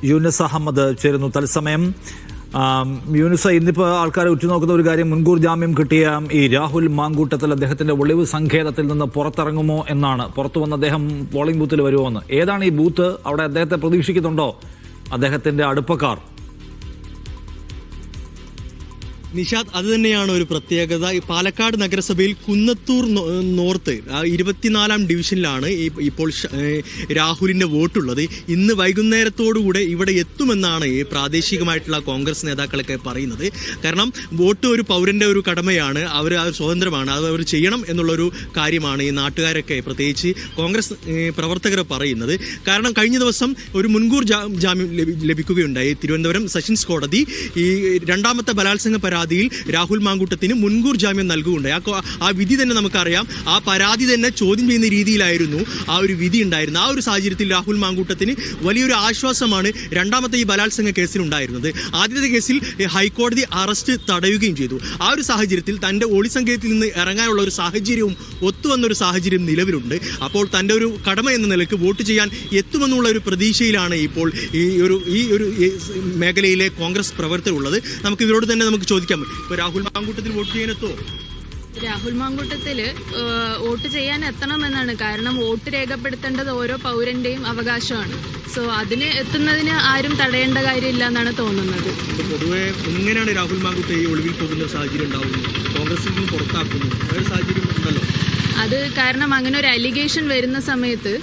യൂനുസ് അഹമ്മദ് ചേരുന്നു തത്സമയം. യൂനുസ്, ഇന്നിപ്പോൾ ആൾക്കാരെ ഉറ്റുനോക്കുന്ന ഒരു കാര്യം, മുൻകൂർ ജാമ്യം കിട്ടിയ ഈ രാഹുൽ മാങ്കൂട്ടത്തിൽ അദ്ദേഹത്തിന്റെ ഒളിവ് സങ്കേതത്തിൽ നിന്ന് പുറത്തിറങ്ങുമോ എന്നാണ്. പുറത്തു വന്ന് അദ്ദേഹം പോളിംഗ് ബൂത്തിൽ വരുമോ എന്ന്. ഏതാണ് ഈ ബൂത്ത്? അവിടെ അദ്ദേഹത്തെ പ്രതീക്ഷിക്കുന്നുണ്ടോ അദ്ദേഹത്തിന്റെ അടുപ്പക്കാർ? നിഷാദ്, അത് തന്നെയാണ് ഒരു പ്രത്യേകത. പാലക്കാട് നഗരസഭയിൽ കുന്നത്തൂർ നോർത്ത് 24-ാം ഡിവിഷനിലാണ് ഇപ്പോൾ രാഹുലിന്റെ വോട്ടുള്ളത്. ഇന്ന് വൈകുന്നേരത്തോടുകൂടെ ഇവിടെ എത്തുമെന്നാണ് പ്രാദേശികമായിട്ടുള്ള കോൺഗ്രസ് നേതാക്കളൊക്കെ പറയുന്നത്. കാരണം വോട്ട് ഒരു പൗരന്റെ ഒരു കടമയാണ്, അവർ സ്വതന്ത്രമാണ്, അത് അവർ ചെയ്യണം എന്നുള്ളൊരു കാര്യമാണ് ഈ നാട്ടുകാരൊക്കെ, പ്രത്യേകിച്ച് കോൺഗ്രസ് പ്രവർത്തകർ പറയുന്നത്. കാരണം കഴിഞ്ഞ ദിവസം ഒരു മുൻകൂർ ജാമ്യം ലഭിക്കുകയുണ്ടായി. തിരുവനന്തപുരം സെഷൻസ് കോടതി ഈ രണ്ടാമത്തെ ബലാത്സംഗ പരാതിയിൽ രാഹുൽ മാങ്കൂട്ടത്തിന് മുൻകൂർ ജാമ്യം നൽകുകയുണ്ടായി. ആ വിധി തന്നെ നമുക്കറിയാം, ആ പരാതി തന്നെ ചോദ്യം ചെയ്യുന്ന രീതിയിലായിരുന്നു ആ ഒരു വിധി ഉണ്ടായിരുന്നത്. ആ ഒരു സാഹചര്യത്തിൽ രാഹുൽ മാങ്കൂട്ടത്തിന് വലിയൊരു ആശ്വാസമാണ് രണ്ടാമത്തെ ഈ ബലാത്സംഗ കേസിൽ ഉണ്ടായിരുന്നത്. ആദ്യത്തെ കേസിൽ ഹൈക്കോടതി അറസ്റ്റ് തടയുകയും ചെയ്തു. ആ ഒരു സാഹചര്യത്തിൽ തന്റെ ഒളിസങ്കേതത്തിൽ നിന്ന് ഇറങ്ങാനുള്ള ഒരു സാഹചര്യവും ഒത്തുവന്നൊരു സാഹചര്യം നിലവിലുണ്ട്. അപ്പോൾ തന്റെ ഒരു കടമ എന്ന നിലയ്ക്ക് വോട്ട് ചെയ്യാൻ എത്തുമെന്നുള്ള ഒരു പ്രതീക്ഷയിലാണ് ഇപ്പോൾ ഈ ഒരു മേഖലയിലെ കോൺഗ്രസ് പ്രവർത്തകർ ഉള്ളത്. നമുക്ക് ഇവരോട് തന്നെ നമുക്ക് ചോദിക്കാം, ഇപ്പൊ രാഹുൽ മാങ്കൂട്ടത്തിൽ വോട്ട് ചെയ്യാനെത്തോ? രാഹുൽ മാങ്കൂട്ടത്തിൽ വോട്ട് ചെയ്യാൻ എത്തണമെന്നാണ്. കാരണം വോട്ട് രേഖപ്പെടുത്തേണ്ടത് ഓരോ പൗരന്റെയും അവകാശമാണ്. സോ അതിന് എത്തുന്നതിന് ആരും തടയേണ്ട കാര്യമില്ല എന്നാണ് തോന്നുന്നത്. പൊതുവെ എങ്ങനെയാണ് രാഹുൽ മാങ്കൂട്ട ഈ ഒളിവിൽ പോകുന്ന സാഹചര്യം ഉണ്ടാവുന്നത്? കോൺഗ്രസിൽ നിന്ന് പുറത്താക്കുന്നു സാഹചര്യം ഉണ്ടല്ലോ. അത് കാരണം അങ്ങനെ ഒരു അലിഗേഷൻ വരുന്ന സമയത്ത്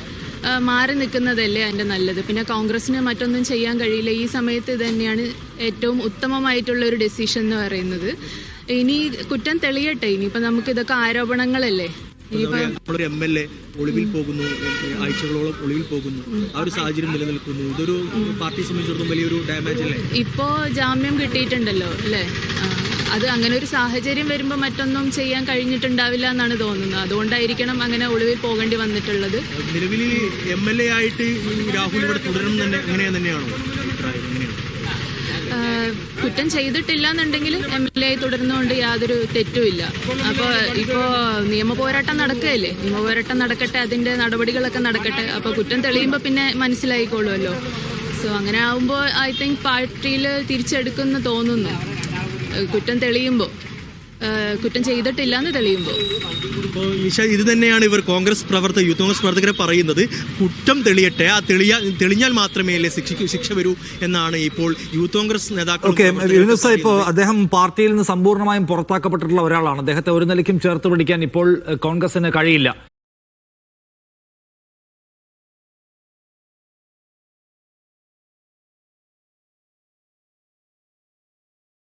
മാറി നിൽക്കുന്നതല്ലേ അതിൻ്റെ നല്ലത്. പിന്നെ കോൺഗ്രസിന് മറ്റൊന്നും ചെയ്യാൻ കഴിയില്ല. ഈ സമയത്ത് ഇത് തന്നെയാണ് ഏറ്റവും ഉത്തമമായിട്ടുള്ള ഒരു ഡെസിഷൻ എന്ന് പറയുന്നത്. ഇനി കുറ്റം തെളിയട്ടെ. ഇനിയിപ്പോൾ നമുക്ക് ഇതൊക്കെ ആരോപണങ്ങളല്ലേ. MLA ഒളിവിൽ പോകുന്നു, ആഴ്ചകളോളം ഒളിവിൽ പോകുന്നു, ആ ഒരു സാഹചര്യം നിലനിൽക്കുന്നു. ഇതൊരു പാർട്ടിയെ സംബന്ധിച്ചിടത്തോളം വലിയൊരു ഡാമേജ് അല്ലേ? ഇപ്പോ ജാമ്യം കിട്ടിയിട്ടുണ്ടല്ലോ അല്ലേ? അത് അങ്ങനെ ഒരു സാഹചര്യം വരുമ്പോൾ മറ്റൊന്നും ചെയ്യാൻ കഴിഞ്ഞിട്ടുണ്ടാവില്ല എന്നാണ് തോന്നുന്നത്. അതുകൊണ്ടായിരിക്കണം അങ്ങനെ ഒളിവിൽ പോകേണ്ടി വന്നിട്ടുള്ളത്. നിലവിൽ MLA ആയിട്ട് രാഹുൽ ഇവിടെ തുടരണം തന്നെ തന്നെയാണോ അഭിപ്രായം? കുറ്റം ചെയ്തിട്ടില്ല എന്നുണ്ടെങ്കിൽ MLA തുടരുന്നതുകൊണ്ട് യാതൊരു തെറ്റുമില്ല. അപ്പോൾ ഇപ്പോൾ നിയമപോരാട്ടം നടക്കുകയല്ലേ, നിയമപോരാട്ടം നടക്കട്ടെ, അതിൻ്റെ നടപടികളൊക്കെ നടക്കട്ടെ. അപ്പോൾ കുറ്റം തെളിയുമ്പോൾ പിന്നെ മനസ്സിലായിക്കോളുമല്ലോ. സോ അങ്ങനെ ആവുമ്പോൾ ഐ തിങ്ക് പാർട്ടിയിൽ തിരിച്ചെടുക്കുമെന്ന് തോന്നുന്നു. കുറ്റം തെളിയുമ്പോൾ, കുറ്റം ചെയ്തിട്ടില്ല എന്ന് തെളിയുമ്പോൾ. ഇത് തന്നെയാണ് ഇവർ കോൺഗ്രസ് യൂത്ത് കോൺഗ്രസ് പ്രവർത്തകരെ പറയുന്നത്. കുറ്റം തെളിയട്ടെ, ആ തെളിഞ്ഞാൽ മാത്രമേ ശിക്ഷ വരൂ എന്നാണ് ഇപ്പോൾ യൂത്ത് കോൺഗ്രസ് നേതാക്കൾ. ഇപ്പോൾ അദ്ദേഹം പാർട്ടിയിൽ നിന്ന് സമ്പൂർണ്ണമായും പുറത്താക്കപ്പെട്ടിട്ടുള്ള ഒരാളാണ്. അദ്ദേഹത്തെ ഒരു നിലയ്ക്കും ചേർത്ത് പിടിക്കാൻ ഇപ്പോൾ കോൺഗ്രസിന് കഴിയില്ല.